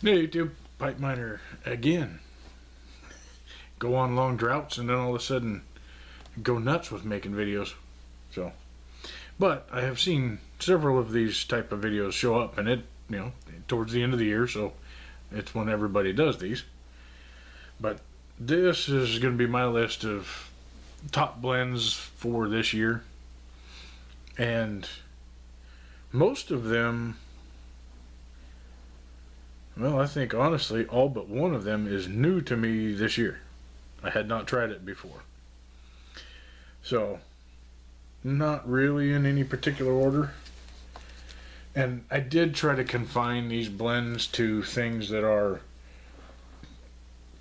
Hey YouTube, pipe miner again. Go on long droughts and then all of a sudden go nuts with making videos. So, but I have seen several of these type of videos show up, and towards the end of the year, so it's when everybody does these. But this is going to be my list of top blends for this year, and most of them, well, I think honestly all but one of them is new to me this year. I had not tried it before. So, not really in any particular order. And I did try to confine these blends to things that are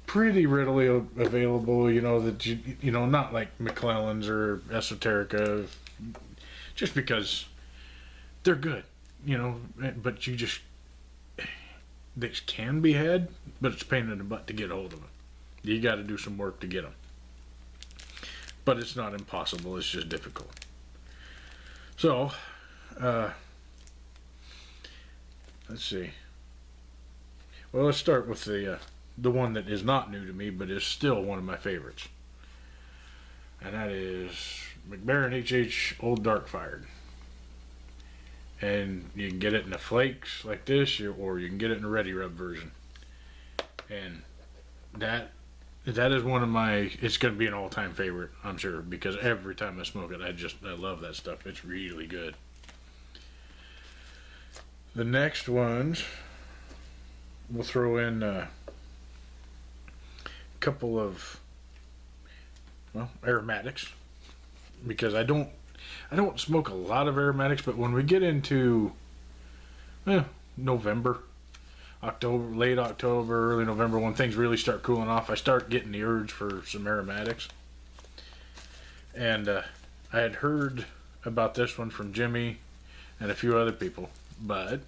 pretty readily available, that not like McClellan's or Esoterica, just because they're good, but they can be had, but it's a pain in the butt to get a hold of them. You got to do some work to get them. But it's not impossible, it's just difficult. So, let's see. Well, let's start with the one that is not new to me, but is still one of my favorites. And that is McBaren HH Old Dark Fired. And you can get it in the flakes like this, or you can get it in a Ready Rub version. And that is one of my, it's going to be an all-time favorite, I'm sure, because every time I smoke it, I love that stuff. It's really good. The next ones, we'll throw in a couple of, aromatics, because I don't smoke a lot of aromatics, but when we get into November, October, late October, early November, when things really start cooling off, I start getting the urge for some aromatics. And I had heard about this one from Jimmy and a few other people, but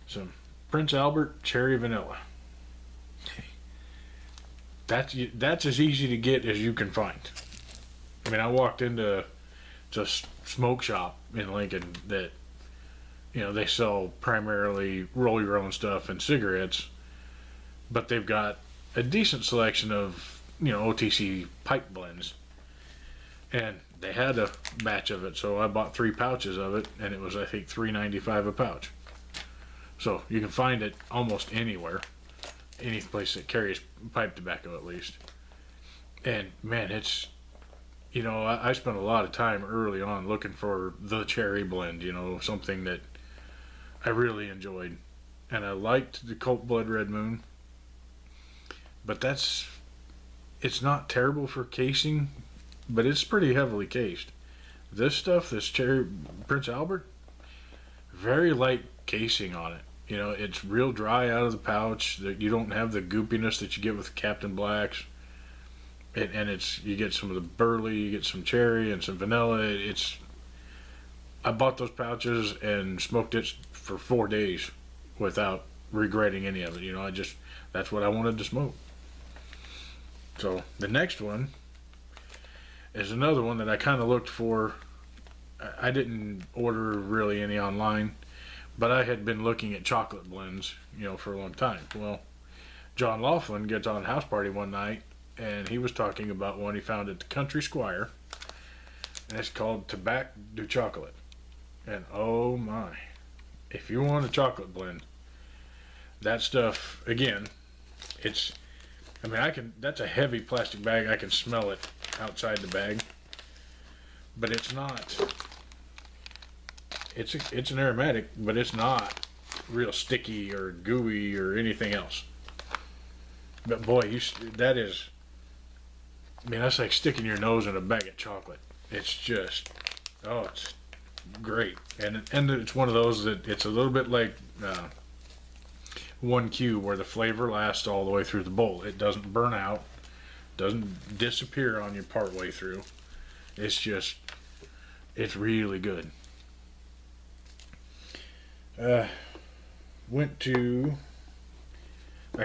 some Prince Albert Cherry Vanilla. That's as easy to get as you can find. I mean, I walked into a smoke shop in Lincoln that, they sell primarily roll your own stuff and cigarettes, but they've got a decent selection of, OTC pipe blends. And they had a batch of it, so I bought 3 pouches of it, and it was, I think, $3.95 a pouch. So you can find it almost anywhere, any place that carries pipe tobacco at least. And man, it's, I spent a lot of time early on looking for the cherry blend, something that I really enjoyed. And I liked the Colt Blood Red Moon, but it's not terrible for casing, but it's pretty heavily cased. This stuff, this cherry Prince Albert, very light casing on it. It's real dry out of the pouch. That you don't have the goopiness that you get with Captain Blacks. And you get some of the burley, you get some cherry and some vanilla. I bought those pouches and smoked it for 4 days without regretting any of it. That's what I wanted to smoke. So the next one is another one that I kind of looked for. I didn't order really any online, but I had been looking at chocolate blends, for a long time. Well, John Laughlin gets on House Party one night, and he was talking about one he found at the Country Squire, and it's called Tabac du Chocolat. And oh my, if you want a chocolate blend, that stuff, again, that's a heavy plastic bag. I can smell it outside the bag, but it's not, it's an aromatic, but it's not real sticky or gooey or anything else. But boy, that's like sticking your nose in a bag of chocolate. It's just, it's great. And it's one of those that it's a little bit like 1Q, where the flavor lasts all the way through the bowl. It doesn't burn out, doesn't disappear on you part way through. It's really good. Back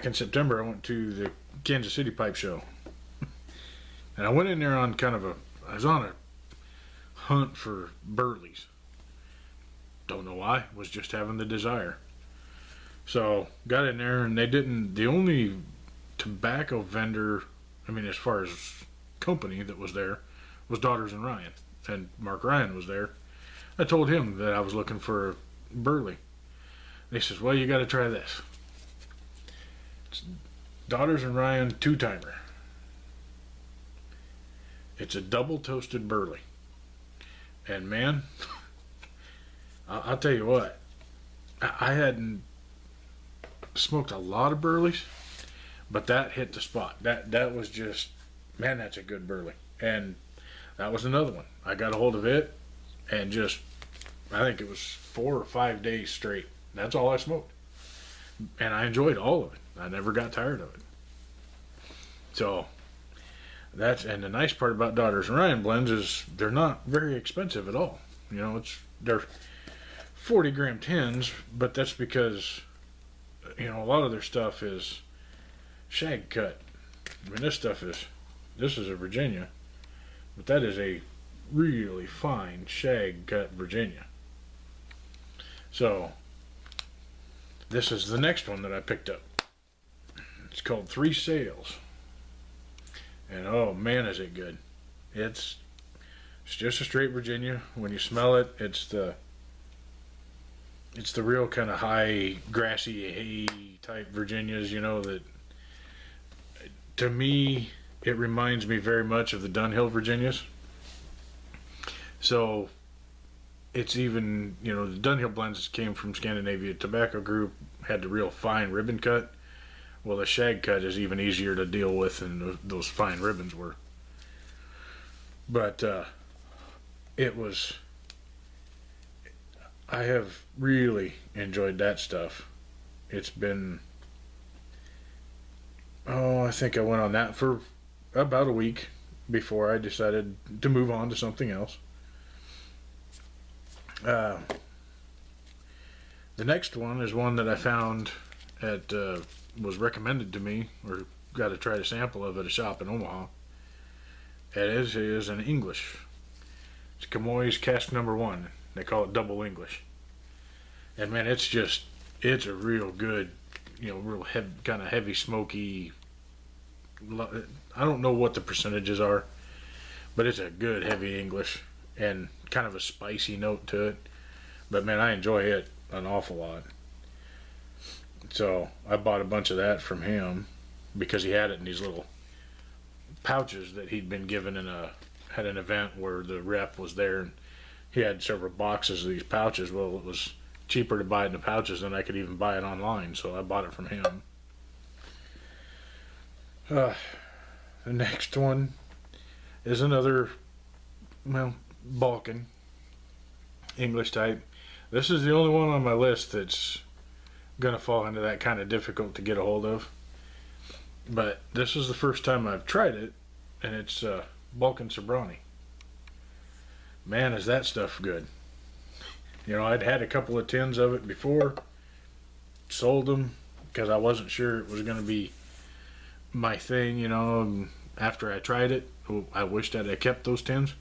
in September, I went to the Kansas City Pipe Show. And I went in there on I was on a hunt for burleys. Don't know why, was just having the desire. So got in there, and they didn't. The only tobacco vendor, I mean, as far as company that was there, was Daughters and Ryan, and Mark Ryan was there. I told him that I was looking for Burley. And he says, "Well, you got to try this. It's Daughters and Ryan 2-timer. It's a double toasted Burley, and man, I'll tell you what, I hadn't smoked a lot of Burleys, but that hit the spot. That was just, man, that's a good Burley." And that was another one. I got a hold of it, and just, I think it was 4 or 5 days straight. That's all I smoked, and I enjoyed all of it. I never got tired of it. So and the nice part about Daughters and Ryan blends is they're not very expensive at all. You know, they're 40-gram tins, but that's because, you know, a lot of their stuff is shag cut. I mean, this is a Virginia, but that is a really fine shag cut Virginia. So this is the next one that I picked up. It's called Three Sails, and oh man, is it good! It's just a straight Virginia. When you smell it, it's the real kind of high grassy hay type Virginias. You know, that to me it reminds me very much of the Dunhill Virginias. So it's even, you know, the Dunhill blends came from Scandinavia Tobacco Group, had the real fine ribbon cut. Well, the shag cut is even easier to deal with than those fine ribbons were. But I have really enjoyed that stuff. It's been, I think I went on that for about a week before I decided to move on to something else. The next one is one that I found was recommended to me, or got to try a sample of at a shop in Omaha. It is an English. It's Camoys Cask Number 1. They call it Double English. And man, it's a real good, you know, real kind of heavy, smoky. I don't know what the percentages are, but it's a good heavy English and kind of a spicy note to it. But man, I enjoy it an awful lot. So I bought a bunch of that from him because he had it in these little pouches that he'd been given had an event where the rep was there, and he had several boxes of these pouches. Well, it was cheaper to buy it in the pouches than I could even buy it online, so I bought it from him. The next one is another, well, Balkan English type. This is the only one on my list that's gonna fall into that kind of difficult to get a hold of. But this is the first time I've tried it, and it's Balkan Sobrani. Man, is that stuff good. You know, I'd had a couple of tins of it before, sold them because I wasn't sure it was going to be my thing, you know, and after I tried it, I wished I'd have kept those tins.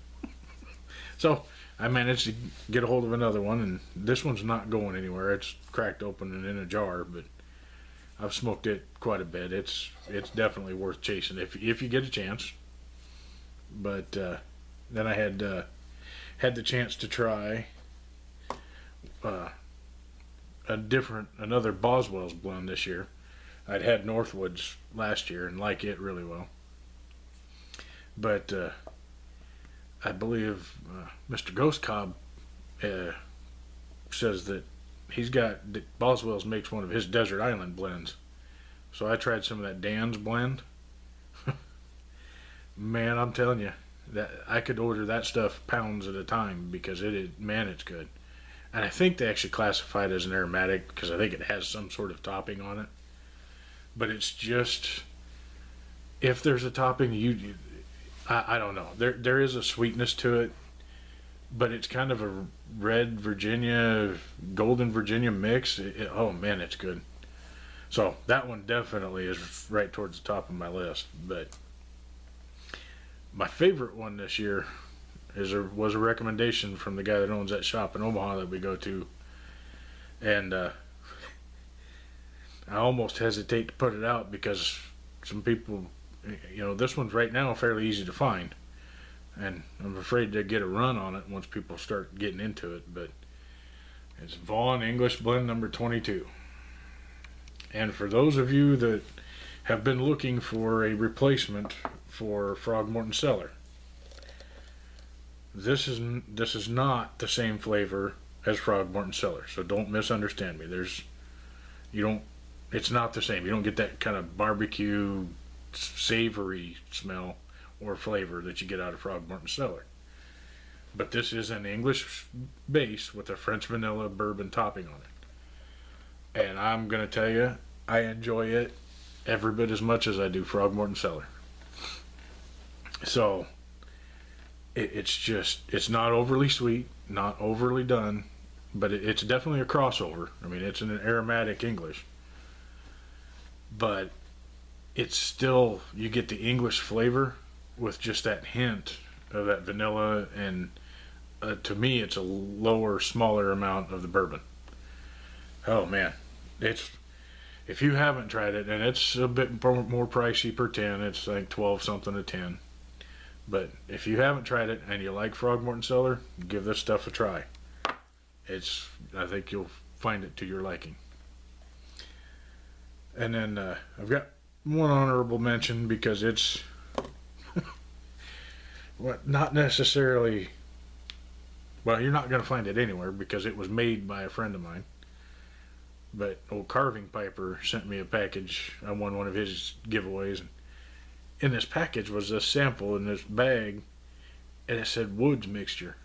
So I managed to get a hold of another one, and this one's not going anywhere. It's cracked open and in a jar, but I've smoked it quite a bit. It's definitely worth chasing if you get a chance. But then I had the chance to try another Boswell's blend this year. I'd had Northwoods last year and like it really well. But I believe Mr. Ghost Cobb says that Boswell's makes one of his Desert Island blends. So I tried some of that Dan's blend. Man, I'm telling you, that I could order that stuff pounds at a time because it's good. And I think they actually classify it as an aromatic because I think it has some sort of topping on it. But it's just, if there's a topping, I don't know. There is a sweetness to it, but it's kind of a red Virginia, golden Virginia mix. Oh man, it's good. So that one definitely is right towards the top of my list. But my favorite one this year was a recommendation from the guy that owns that shop in Omaha that we go to, and I almost hesitate to put it out because some people, this one's right now fairly easy to find, and I'm afraid to get a run on it once people start getting into it. But it's Vaughn English Blend number 22. And for those of you that have been looking for a replacement for Frogmorton Cellar, this is not the same flavor as Frogmorton Cellar. So don't misunderstand me. It's not the same. You don't get that kind of barbecue savory smell or flavor that you get out of Frogmorton Cellar. But this is an English base with a French vanilla bourbon topping on it. And I'm going to tell you, I enjoy it every bit as much as I do Frogmorton Cellar. So, it's not overly sweet, not overly done, but it's definitely a crossover. I mean, it's an aromatic English. But it's still, you get the English flavor with just that hint of that vanilla, and to me it's a lower, smaller amount of the bourbon. Oh man, if you haven't tried it, and it's a bit more pricey per 10, it's like 12 something a 10. But if you haven't tried it and you like Frogmorton Cellar, give this stuff a try. I think you'll find it to your liking. And then I've got one honorable mention because it's not necessarily, well, you're not going to find it anywhere because it was made by a friend of mine. But old Carving Piper sent me a package. I won one of his giveaways. And in this package was this sample in this bag, and it said Woods Mixture.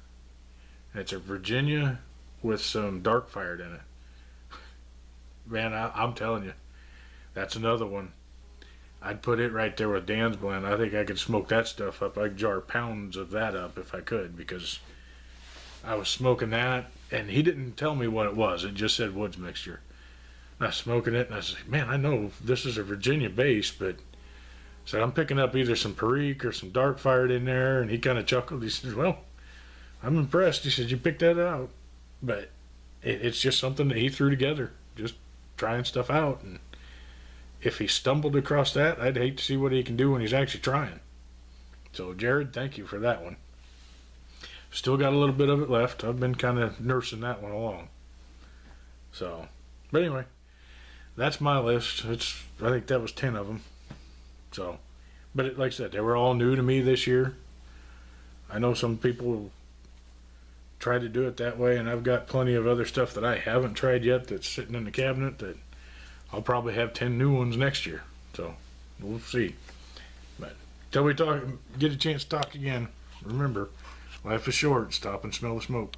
And it's a Virginia with some dark fired in it. Man, I'm telling you, that's another one. I'd put it right there with Dan's blend. I think I could smoke that stuff up. I'd jar pounds of that up if I could, because I was smoking that, and he didn't tell me what it was. It just said Woods Mixture. And I was smoking it, and I was like, man, I know this is a Virginia base, but I said, I'm picking up either some Perique or some dark fired in there. And he kind of chuckled. He said, well, I'm impressed. He said, you picked that out. But it's just something that he threw together, just trying stuff out. And if he stumbled across that, I'd hate to see what he can do when he's actually trying. So, Jared, thank you for that one. Still got a little bit of it left. I've been kind of nursing that one along. So, but anyway, that's my list. I think that was 10 of them. So, but like I said, they were all new to me this year. I know some people try to do it that way, and I've got plenty of other stuff that I haven't tried yet that's sitting in the cabinet that I'll probably have 10 new ones next year. So, we'll see. But till we get a chance to talk again, remember, life is short. Stop and smell the smoke.